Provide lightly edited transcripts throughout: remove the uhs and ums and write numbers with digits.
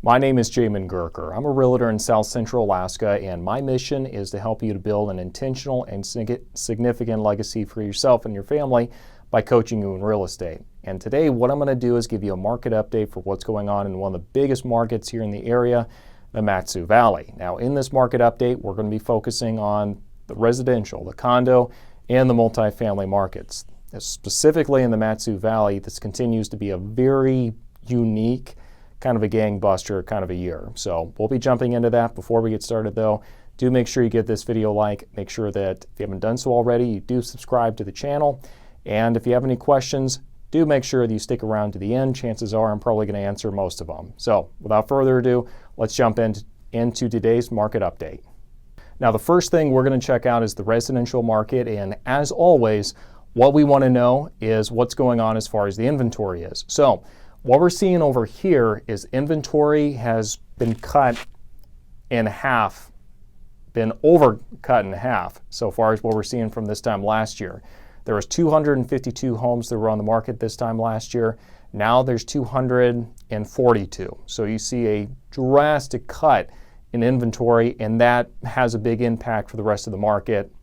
My name is Jamin Goecker. I'm a realtor in South Central Alaska, and my mission is to help you to build an intentional and significant legacy for yourself and your family by coaching you in real estate. And today what I'm going to do is give you a market update for what's going on in one of the biggest markets here in the area, the Mat-Su Valley. Now in this market update, we're going to be focusing on the residential, the condo, and the multifamily markets. Specifically in the Mat-Su Valley, this continues to be a very unique, kind of a gangbuster kind of a year. So we'll be jumping into that. Before we get started though, do make sure you give this video a like. Make sure that if you haven't done so already, you do subscribe to the channel. And if you have any questions, do make sure that you stick around to the end. Chances are I'm probably going to answer most of them. So without further ado, let's jump into today's market update. Now the first thing we're going to check out is the residential market. And as always, what we want to know is what's going on as far as the inventory is. So what we're seeing over here is inventory has been cut in half, been overcut in half so far as what we're seeing from this time last year. There was 252 homes that were on the market this time last year. Now there's 242. So you see a drastic cut in inventory, and that has a big impact for the rest of the market,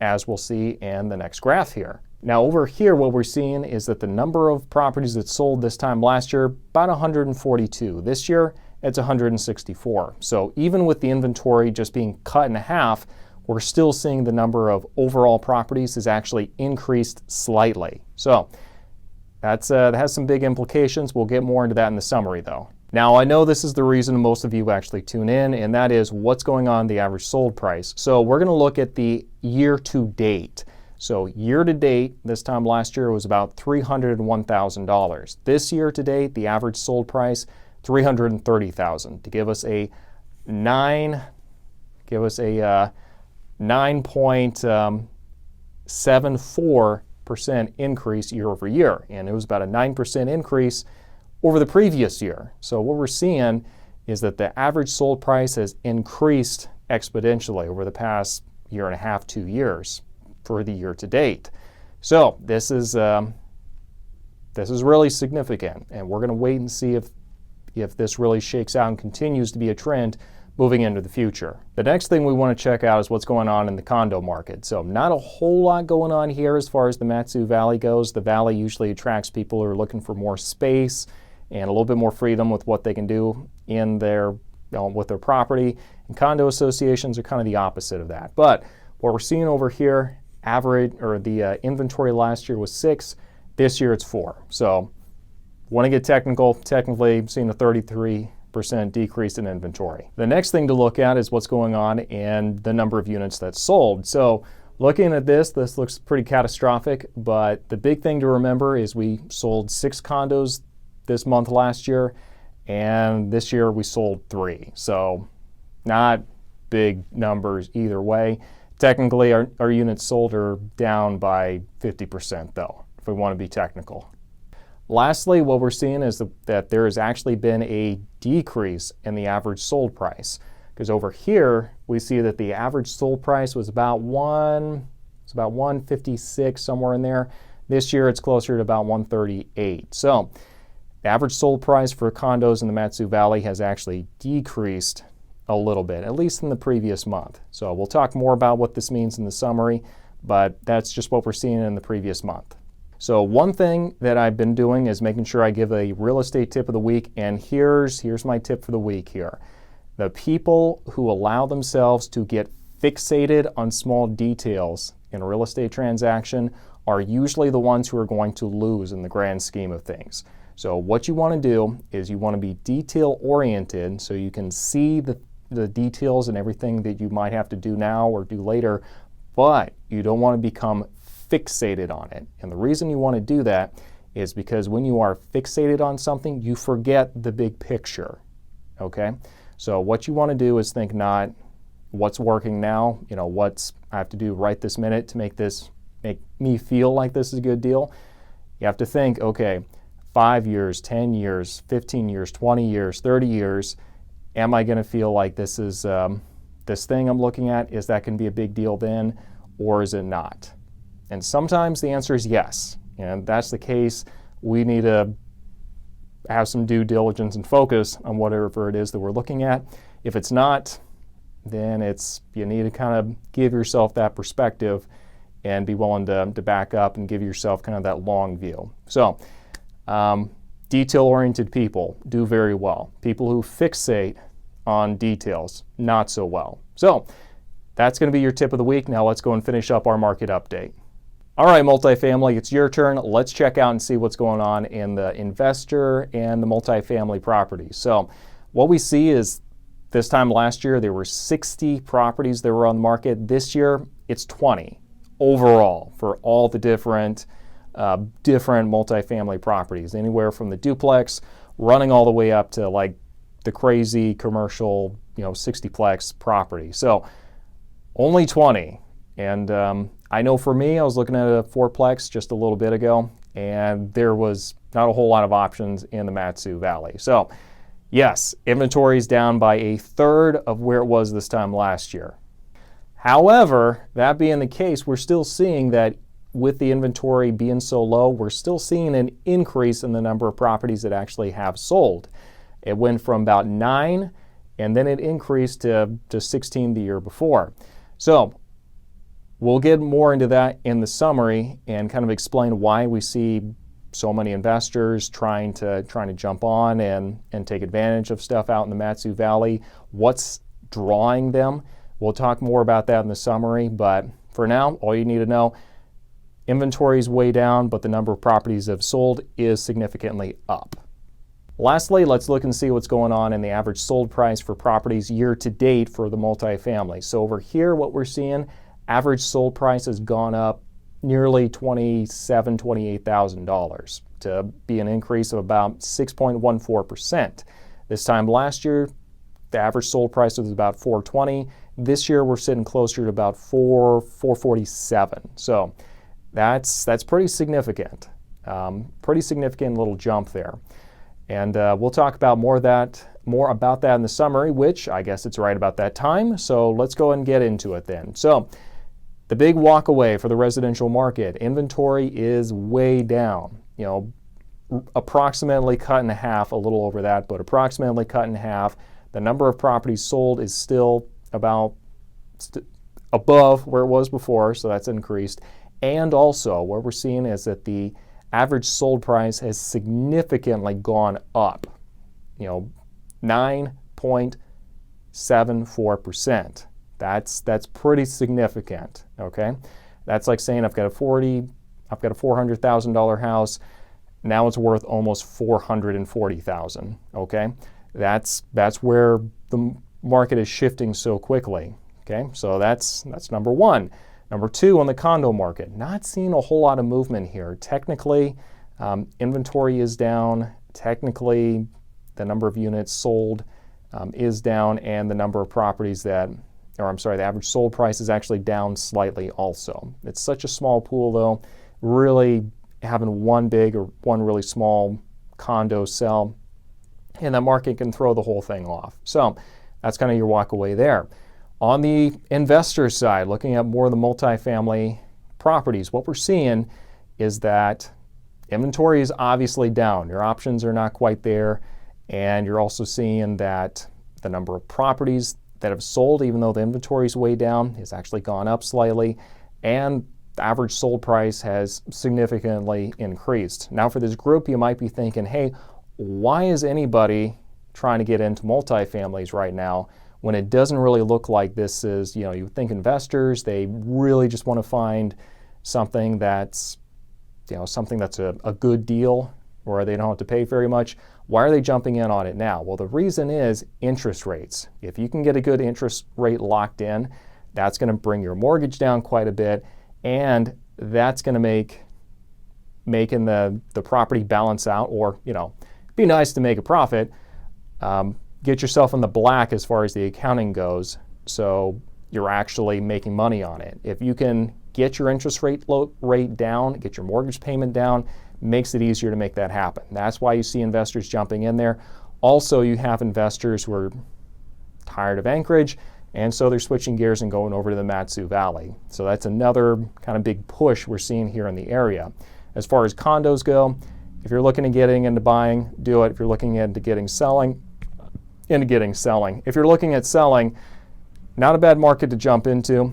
as we'll see in the next graph here. Now over here, what we're seeing is that the number of properties that sold this time last year, about 142. This year, it's 164. So even with the inventory just being cut in half, we're still seeing the number of overall properties has actually increased slightly. So that has some big implications. We'll get more into that in the summary though. Now I know this is the reason most of you actually tune in, and that is what's going on the average sold price. So we're going to look at the year to date. So year to date, this time last year was about $301,000. This year to date, the average sold price, $330,000, to give us a 9.74% increase year over year. And it was about a 9% increase over the previous year. So what we're seeing is that the average sold price has increased exponentially over the past year and a half, 2 years for the year to date. So this is really significant, and we're going to wait and see if this really shakes out and continues to be a trend moving into the future. The next thing we want to check out is what's going on in the condo market. So not a whole lot going on here as far as the Mat-Su Valley goes. The valley usually attracts people who are looking for more space and a little bit more freedom with what they can do in their, with their property. And condo associations are kind of the opposite of that. But what we're seeing over here, the inventory last year was 6. This year it's 4. So want to get technical, technically seeing a 33% decrease in inventory. The next thing to look at is what's going on in the number of units that sold. So looking at this looks pretty catastrophic, but the big thing to remember is we sold 6 condos this month last year, and this year we sold 3. So not big numbers either way. Technically, our units sold are down by 50% though, if we want to be technical. Lastly, what we're seeing is that there has actually been a decrease in the average sold price. Because over here, we see that the average sold price was about $156, somewhere in there. This year, it's closer to about $138. So the average sold price for condos in the Mat-Su Valley has actually decreased a little bit, at least in the previous month. So we'll talk more about what this means in the summary, but that's just what we're seeing in the previous month. So one thing that I've been doing is making sure I give a real estate tip of the week, and here's my tip for the week here. The people who allow themselves to get fixated on small details in a real estate transaction are usually the ones who are going to lose in the grand scheme of things. So what you want to do is you want to be detail oriented so you can see the details and everything that you might have to do now or do later, but you don't want to become fixated on it. And the reason you want to do that is because when you are fixated on something, you forget the big picture, okay? So what you want to do is think not what's working now, what's I have to do right this minute to make me feel like this is a good deal. You have to think, okay, 5 years, 10 years, 15 years, 20 years, 30 years, am I going to feel like this is this thing I'm looking at, is that going to be a big deal then, or is it not? And sometimes the answer is yes. And if that's the case, we need to have some due diligence and focus on whatever it is that we're looking at. If it's not, then you need to kind of give yourself that perspective and be willing to back up and give yourself kind of that long view. So detail-oriented people do very well. People who fixate on details, not so well. So that's going to be your tip of the week. Now let's go and finish up our market update. All right, multifamily, it's your turn. Let's check out and see what's going on in the investor and the multifamily properties. So what we see is this time last year, there were 60 properties that were on the market. This year, it's 20 overall for all the different multifamily properties, anywhere from the duplex running all the way up to like the crazy commercial, 60-plex property. So only 20. And I know for me, I was looking at a 4-plex just a little bit ago, and there was not a whole lot of options in the Matsu Valley. So yes, inventory is down by a third of where it was this time last year. However, that being the case, we're still seeing that with the inventory being so low, we're still seeing an increase in the number of properties that actually have sold. It went from about 9, and then it increased to 16 the year before. So we'll get more into that in the summary and kind of explain why we see so many investors trying to jump on and take advantage of stuff out in the Matsu Valley. What's drawing them? We'll talk more about that in the summary, but for now, all you need to know, inventory is way down, but the number of properties that have sold is significantly up. Lastly, let's look and see what's going on in the average sold price for properties year to date for the multifamily. So over here, what we're seeing, average sold price has gone up nearly $27,000, $28,000 to be an increase of about 6.14%. This time last year, the average sold price was about $420. This year, we're sitting closer to about $447. So that's pretty significant. Pretty significant little jump there. And we'll talk about more about that in the summary, which I guess it's right about that time. So let's go and get into it then. So the big walk away for the residential market, inventory is way down. Approximately cut in half, a little over that, but approximately cut in half. The number of properties sold is still about above where it was before, so that's increased. And also, what we're seeing is that the average sold price has significantly gone up, 9.74%. That's pretty significant, okay? That's like saying I've got a $400,000 house, now it's worth almost $440,000, okay? That's where the market is shifting so quickly, okay? So that's number one. Number two, on the condo market, not seeing a whole lot of movement here. Technically, inventory is down. Technically, the number of units sold is down, and the number of properties the average sold price is actually down slightly also. It's such a small pool, though. Really having one big or one really small condo sell, and that market can throw the whole thing off. So that's kind of your walk away there. On the investor side, looking at more of the multifamily properties, what we're seeing is that inventory is obviously down. Your options are not quite there, and you're also seeing that the number of properties that have sold, even though the inventory is way down, has actually gone up slightly, and the average sold price has significantly increased. Now for this group, you might be thinking, hey, why is anybody trying to get into multifamilies right now when it doesn't really look like this is, you think investors, they really just want to find something that's, a good deal where they don't have to pay very much. Why are they jumping in on it now? Well, the reason is interest rates. If you can get a good interest rate locked in, that's going to bring your mortgage down quite a bit, and that's going to making the property balance out, or, be nice to make a profit. Get yourself in the black as far as the accounting goes, so you're actually making money on it. If you can get your interest rate down, get your mortgage payment down, makes it easier to make that happen. That's why you see investors jumping in there. Also, you have investors who are tired of Anchorage, and so they're switching gears and going over to the Matsu Valley. So that's another kind of big push we're seeing here in the area. As far as condos go, If you're looking at getting into buying, do it. If you're looking into getting selling. If you're looking at selling, not a bad market to jump into,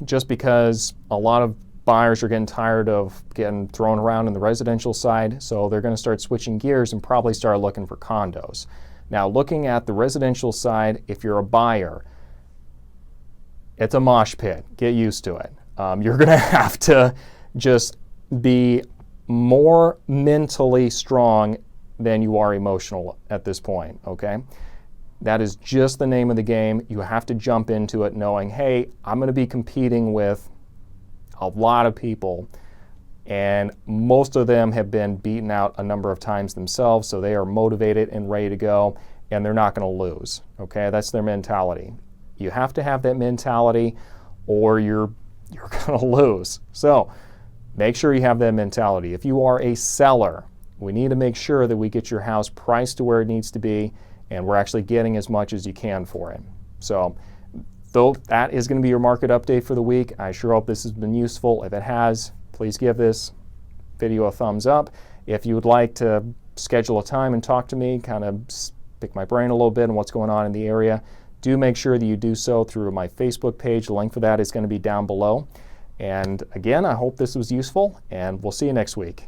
just because a lot of buyers are getting tired of getting thrown around in the residential side, so they're going to start switching gears and probably start looking for condos. Now, looking at the residential side, if you're a buyer, it's a mosh pit. Get used to it. You're going to have to just be more mentally strong than you are emotional at this point, okay? That is just the name of the game. You have to jump into it knowing, hey, I'm going to be competing with a lot of people, and most of them have been beaten out a number of times themselves, so they are motivated and ready to go, and they're not going to lose, okay? That's their mentality. You have to have that mentality or you're going to lose. So make sure you have that mentality. If you are a seller, we need to make sure that we get your house priced to where it needs to be, and we're actually getting as much as you can for it. So though that is going to be your market update for the week. I sure hope this has been useful. If it has, please give this video a thumbs up. If you would like to schedule a time and talk to me, kind of pick my brain a little bit on what's going on in the area, do make sure that you do so through my Facebook page. The link for that is going to be down below. And again, I hope this was useful, and we'll see you next week.